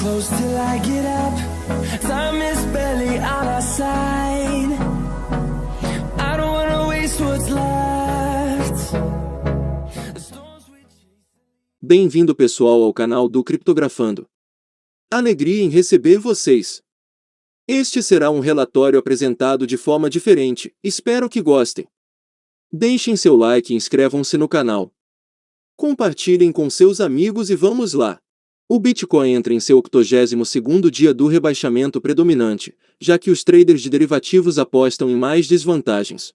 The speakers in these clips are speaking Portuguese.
close till I get up. Time is barely on our side. I don't wanna waste what's left. The storms we chase. Bem-vindo pessoal ao canal do Criptografando. Alegria em receber vocês. Este será um relatório apresentado de forma diferente, espero que gostem. Deixem seu like e inscrevam-se no canal. Compartilhem com seus amigos e vamos lá. O Bitcoin entra em seu 82º dia do rebaixamento predominante, já que os traders de derivativos apostam em mais desvantagens.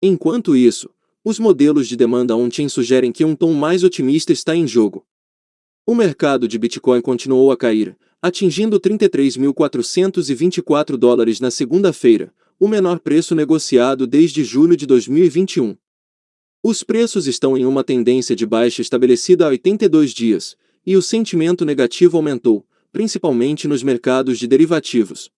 Enquanto isso, os modelos de demanda on-chain sugerem que um tom mais otimista está em jogo. O mercado de Bitcoin continuou a cair, atingindo $33.424 na segunda-feira, o menor preço negociado desde julho de 2021. Os preços estão em uma tendência de baixa estabelecida há 82 dias, e o sentimento negativo aumentou, principalmente nos mercados de derivativos.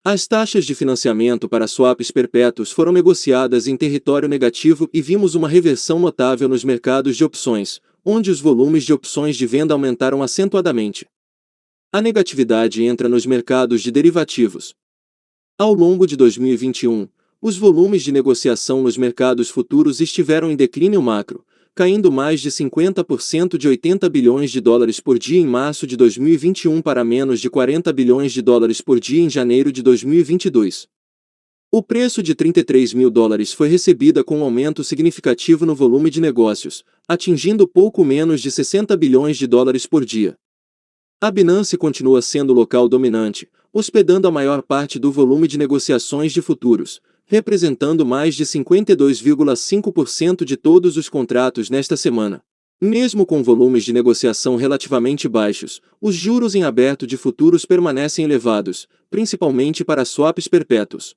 As taxas de financiamento para swaps perpétuos foram negociadas em território negativo e vimos uma reversão notável nos mercados de opções, onde os volumes de opções de venda aumentaram acentuadamente. A negatividade entra nos mercados de derivativos. Ao longo de 2021, os volumes de negociação nos mercados futuros estiveram em declínio macro, caindo mais de 50% de $80 bilhões por dia em março de 2021 para menos de $40 bilhões por dia em janeiro de 2022. O preço de $33 mil foi recebida com um aumento significativo no volume de negócios, atingindo pouco menos de $60 bilhões por dia. A Binance continua sendo o local dominante, hospedando a maior parte do volume de negociações de futuros, representando mais de 52,5% de todos os contratos nesta semana. Mesmo com volumes de negociação relativamente baixos, os juros em aberto de futuros permanecem elevados, principalmente para swaps perpétuos.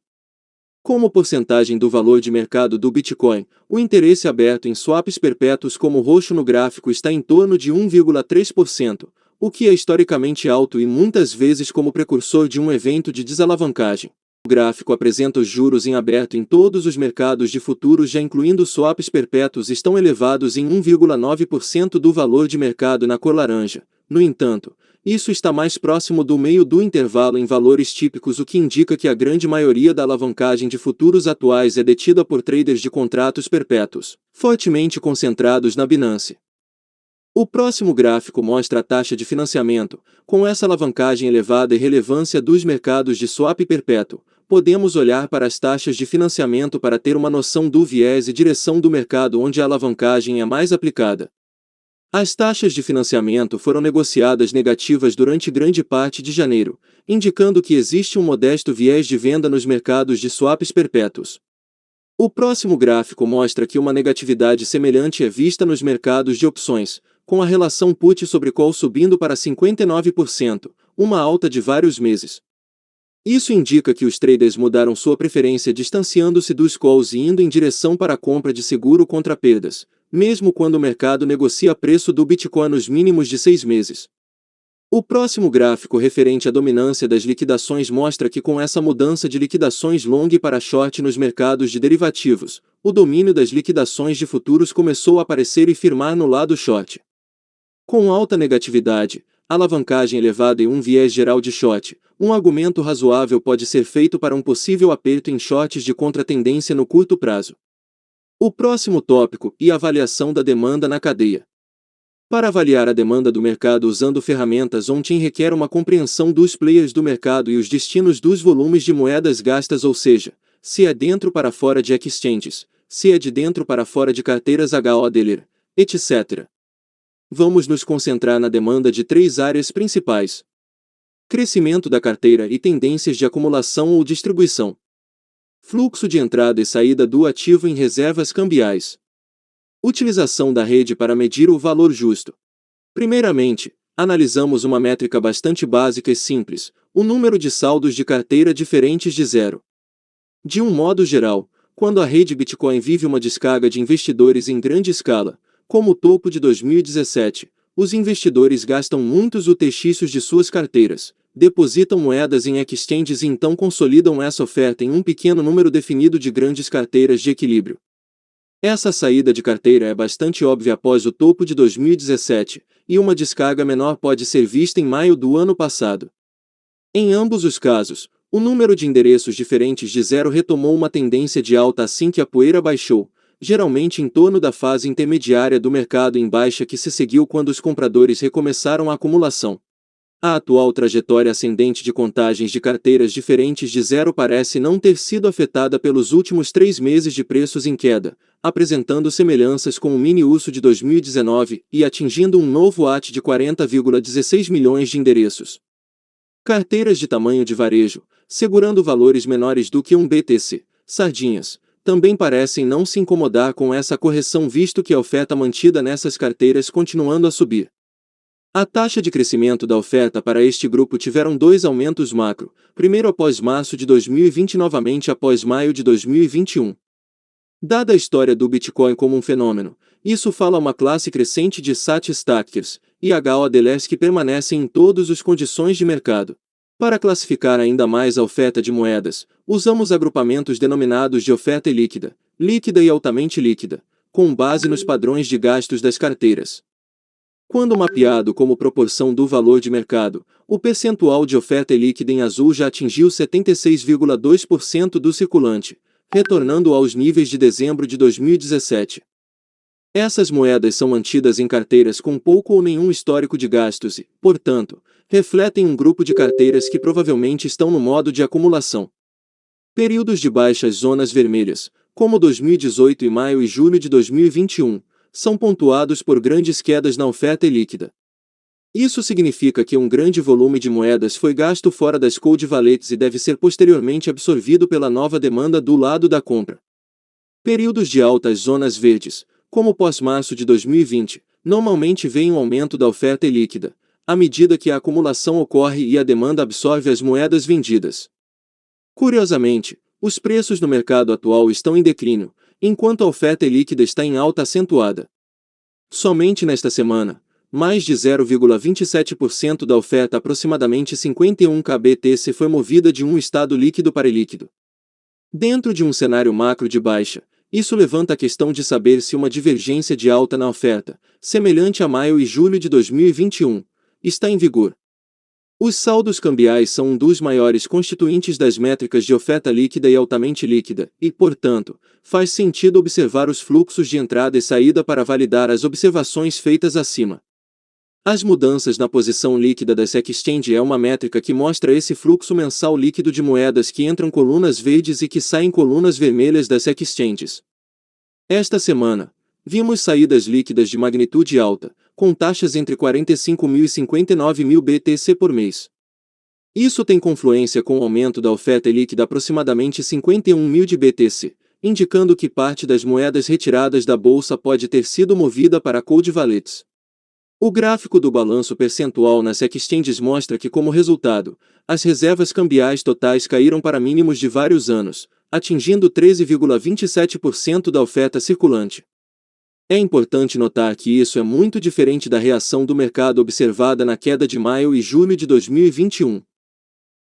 Como porcentagem do valor de mercado do Bitcoin, o interesse aberto em swaps perpétuos como roxo no gráfico está em torno de 1,3%, o que é historicamente alto e muitas vezes como precursor de um evento de desalavancagem. O gráfico apresenta os juros em aberto em todos os mercados de futuros, já incluindo swaps perpétuos, estão elevados em 1,9% do valor de mercado na cor laranja. No entanto, isso está mais próximo do meio do intervalo em valores típicos, o que indica que a grande maioria da alavancagem de futuros atuais é detida por traders de contratos perpétuos, fortemente concentrados na Binance. O próximo gráfico mostra a taxa de financiamento. Com essa alavancagem elevada e relevância dos mercados de swap perpétuo, podemos olhar para as taxas de financiamento para ter uma noção do viés e direção do mercado onde a alavancagem é mais aplicada. As taxas de financiamento foram negociadas negativas durante grande parte de janeiro, indicando que existe um modesto viés de venda nos mercados de swaps perpétuos. O próximo gráfico mostra que uma negatividade semelhante é vista nos mercados de opções, com a relação put sobre call subindo para 59%, uma alta de vários meses. Isso indica que os traders mudaram sua preferência, distanciando-se dos calls e indo em direção para a compra de seguro contra perdas, mesmo quando o mercado negocia preço do Bitcoin nos mínimos de 6 meses. O próximo gráfico referente à dominância das liquidações mostra que com essa mudança de liquidações long para short nos mercados de derivativos, o domínio das liquidações de futuros começou a aparecer e firmar no lado short. Com alta negatividade, alavancagem elevada e um viés geral de short, um argumento razoável pode ser feito para um possível aperto em shorts de contratendência no curto prazo. O próximo tópico é a avaliação da demanda na cadeia. Para avaliar a demanda do mercado usando ferramentas on-chain requer uma compreensão dos players do mercado e os destinos dos volumes de moedas gastas, ou seja, se é dentro para fora de exchanges, se é de dentro para fora de carteiras HODL, etc. Vamos nos concentrar na demanda de 3 áreas principais: crescimento da carteira e tendências de acumulação ou distribuição, fluxo de entrada e saída do ativo em reservas cambiais, utilização da rede para medir o valor justo. Primeiramente, analisamos uma métrica bastante básica e simples: o número de saldos de carteira diferentes de zero. De um modo geral, quando a rede Bitcoin vive uma descarga de investidores em grande escala, como o topo de 2017, os investidores gastam muitos UTXs de suas carteiras, depositam moedas em exchanges e então consolidam essa oferta em um pequeno número definido de grandes carteiras de equilíbrio. Essa saída de carteira é bastante óbvia após o topo de 2017, e uma descarga menor pode ser vista em maio do ano passado. Em ambos os casos, o número de endereços diferentes de zero retomou uma tendência de alta assim que a poeira baixou, geralmente em torno da fase intermediária do mercado em baixa que se seguiu quando os compradores recomeçaram a acumulação. A atual trajetória ascendente de contagens de carteiras diferentes de zero parece não ter sido afetada pelos últimos 3 meses de preços em queda, apresentando semelhanças com o mini-urso de 2019 e atingindo um novo AT de 40,16 milhões de endereços. Carteiras de tamanho de varejo, segurando valores menores do que um BTC, sardinhas, também parecem não se incomodar com essa correção visto que a oferta mantida nessas carteiras continuando a subir. A taxa de crescimento da oferta para este grupo tiveram 2 aumentos macro, primeiro após março de 2020 e novamente após maio de 2021. Dada a história do Bitcoin como um fenômeno, isso fala uma classe crescente de sat stackers, e HODLs que permanecem em todas as condições de mercado. Para classificar ainda mais a oferta de moedas, usamos agrupamentos denominados de oferta ilíquida, líquida e altamente líquida, com base nos padrões de gastos das carteiras. Quando mapeado como proporção do valor de mercado, o percentual de oferta líquida em azul já atingiu 76,2% do circulante, retornando aos níveis de dezembro de 2017. Essas moedas são mantidas em carteiras com pouco ou nenhum histórico de gastos e, portanto, refletem um grupo de carteiras que provavelmente estão no modo de acumulação. Períodos de baixas zonas vermelhas, como 2018 e maio e julho de 2021, são pontuados por grandes quedas na oferta líquida. Isso significa que um grande volume de moedas foi gasto fora das cold wallets e deve ser posteriormente absorvido pela nova demanda do lado da compra. Períodos de altas zonas verdes, como pós-março de 2020, normalmente veem um aumento da oferta líquida, à medida que a acumulação ocorre e a demanda absorve as moedas vendidas. Curiosamente, os preços no mercado atual estão em declínio, enquanto a oferta líquida está em alta acentuada. Somente nesta semana, mais de 0,27% da oferta, aproximadamente 51 kBTC, foi movida de um estado líquido para ilíquido. Dentro de um cenário macro de baixa, isso levanta a questão de saber se uma divergência de alta na oferta, semelhante a maio e julho de 2021, está em vigor. Os saldos cambiais são um dos maiores constituintes das métricas de oferta líquida e altamente líquida, e, portanto, faz sentido observar os fluxos de entrada e saída para validar as observações feitas acima. As mudanças na posição líquida das exchange é uma métrica que mostra esse fluxo mensal líquido de moedas que entram colunas verdes e que saem colunas vermelhas das exchanges. Esta semana, vimos saídas líquidas de magnitude alta, com taxas entre 45.000 e 59.000 BTC por mês. Isso tem confluência com o aumento da oferta líquida aproximadamente 51.000 de BTC, indicando que parte das moedas retiradas da bolsa pode ter sido movida para cold wallets. O gráfico do balanço percentual nas exchanges mostra que, como resultado, as reservas cambiais totais caíram para mínimos de vários anos, atingindo 13,27% da oferta circulante. É importante notar que isso é muito diferente da reação do mercado observada na queda de maio e julho de 2021.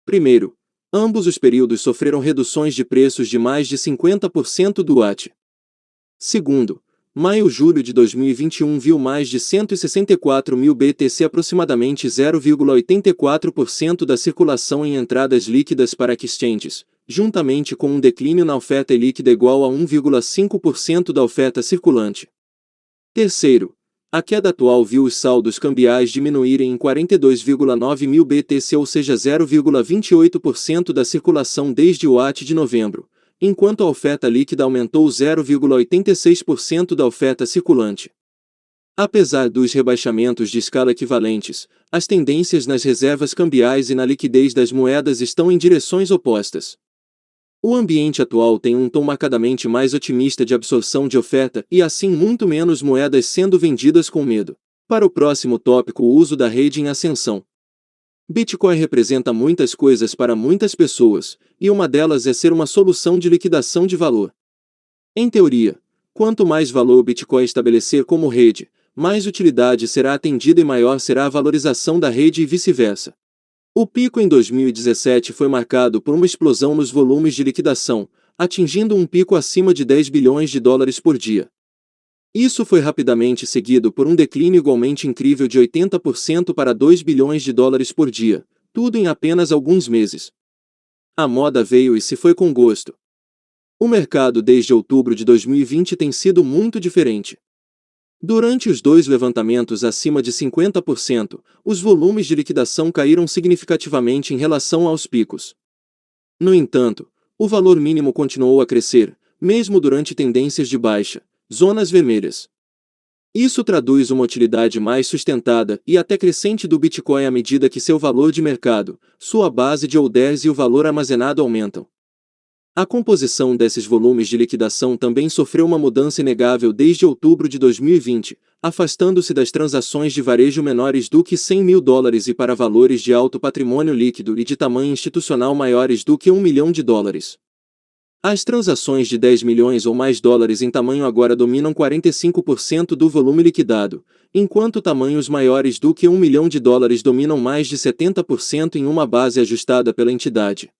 Primeiro, ambos os períodos sofreram reduções de preços de mais de 50% do AT. Segundo, maio e julho de 2021 viu mais de 164.000 BTC, aproximadamente 0,84% da circulação em entradas líquidas para exchanges, juntamente com um declínio na oferta líquida igual a 1,5% da oferta circulante. Terceiro, a queda atual viu os saldos cambiais diminuírem em 42.9 mil BTC, ou seja 0,28% da circulação desde o AT de novembro, enquanto a oferta líquida aumentou 0,86% da oferta circulante. Apesar dos rebaixamentos de escala equivalentes, as tendências nas reservas cambiais e na liquidez das moedas estão em direções opostas. O ambiente atual tem um tom marcadamente mais otimista de absorção de oferta e assim muito menos moedas sendo vendidas com medo. Para o próximo tópico, o uso da rede em ascensão. Bitcoin representa muitas coisas para muitas pessoas, e uma delas é ser uma solução de liquidação de valor. Em teoria, quanto mais valor o Bitcoin estabelecer como rede, mais utilidade será atendida e maior será a valorização da rede e vice-versa. O pico em 2017 foi marcado por uma explosão nos volumes de liquidação, atingindo um pico acima de 10 bilhões de dólares por dia. Isso foi rapidamente seguido por um declínio igualmente incrível de 80% para 2 bilhões de dólares por dia, tudo em apenas alguns meses. A moda veio e se foi com gosto. O mercado desde outubro de 2020 tem sido muito diferente. Durante os dois levantamentos acima de 50%, os volumes de liquidação caíram significativamente em relação aos picos. No entanto, o valor mínimo continuou a crescer, mesmo durante tendências de baixa, zonas vermelhas. Isso traduz uma utilidade mais sustentada e até crescente do Bitcoin à medida que seu valor de mercado, sua base de holders e o valor armazenado aumentam. A composição desses volumes de liquidação também sofreu uma mudança inegável desde outubro de 2020, afastando-se das transações de varejo menores do que 100 mil dólares e para valores de alto patrimônio líquido e de tamanho institucional maiores do que 1 milhão de dólares. As transações de 10 milhões ou mais dólares em tamanho agora dominam 45% do volume liquidado, enquanto tamanhos maiores do que 1 milhão de dólares dominam mais de 70% em uma base ajustada pela entidade.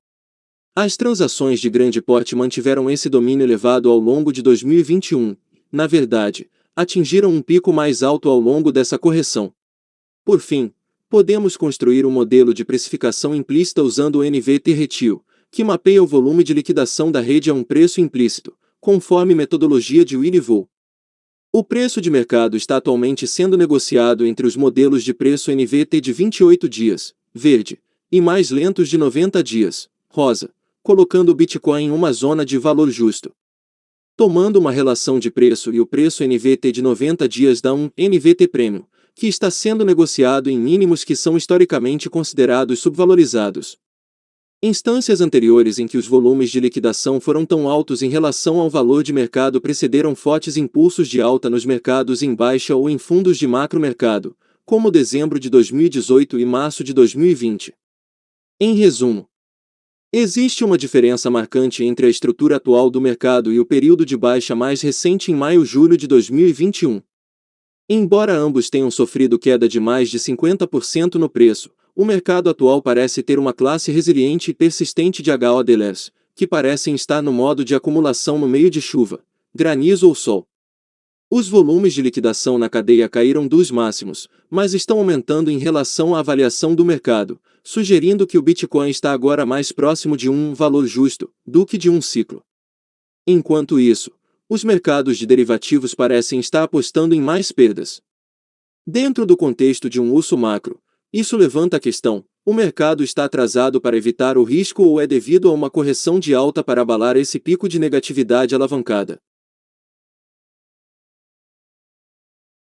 As transações de grande porte mantiveram esse domínio elevado ao longo de 2021, na verdade, atingiram um pico mais alto ao longo dessa correção. Por fim, podemos construir um modelo de precificação implícita usando o NVT-RTIL, que mapeia o volume de liquidação da rede a um preço implícito, conforme metodologia de Willy Woo. O preço de mercado está atualmente sendo negociado entre os modelos de preço NVT de 28 dias, verde, e mais lentos de 90 dias, rosa, colocando o Bitcoin em uma zona de valor justo. Tomando uma relação de preço e o preço NVT de 90 dias dá um NVT Premium, que está sendo negociado em mínimos que são historicamente considerados subvalorizados. Instâncias anteriores em que os volumes de liquidação foram tão altos em relação ao valor de mercado precederam fortes impulsos de alta nos mercados em baixa ou em fundos de macromercado, como dezembro de 2018 e março de 2020. Em resumo, existe uma diferença marcante entre a estrutura atual do mercado e o período de baixa mais recente em maio-julho de 2021. Embora ambos tenham sofrido queda de mais de 50% no preço, o mercado atual parece ter uma classe resiliente e persistente de HODLs, que parecem estar no modo de acumulação no meio de chuva, granizo ou sol. Os volumes de liquidação na cadeia caíram dos máximos, mas estão aumentando em relação à avaliação do mercado, sugerindo que o Bitcoin está agora mais próximo de um valor justo do que de um ciclo. Enquanto isso, os mercados de derivativos parecem estar apostando em mais perdas. Dentro do contexto de um urso macro, isso levanta a questão: o mercado está atrasado para evitar o risco ou é devido a uma correção de alta para abalar esse pico de negatividade alavancada?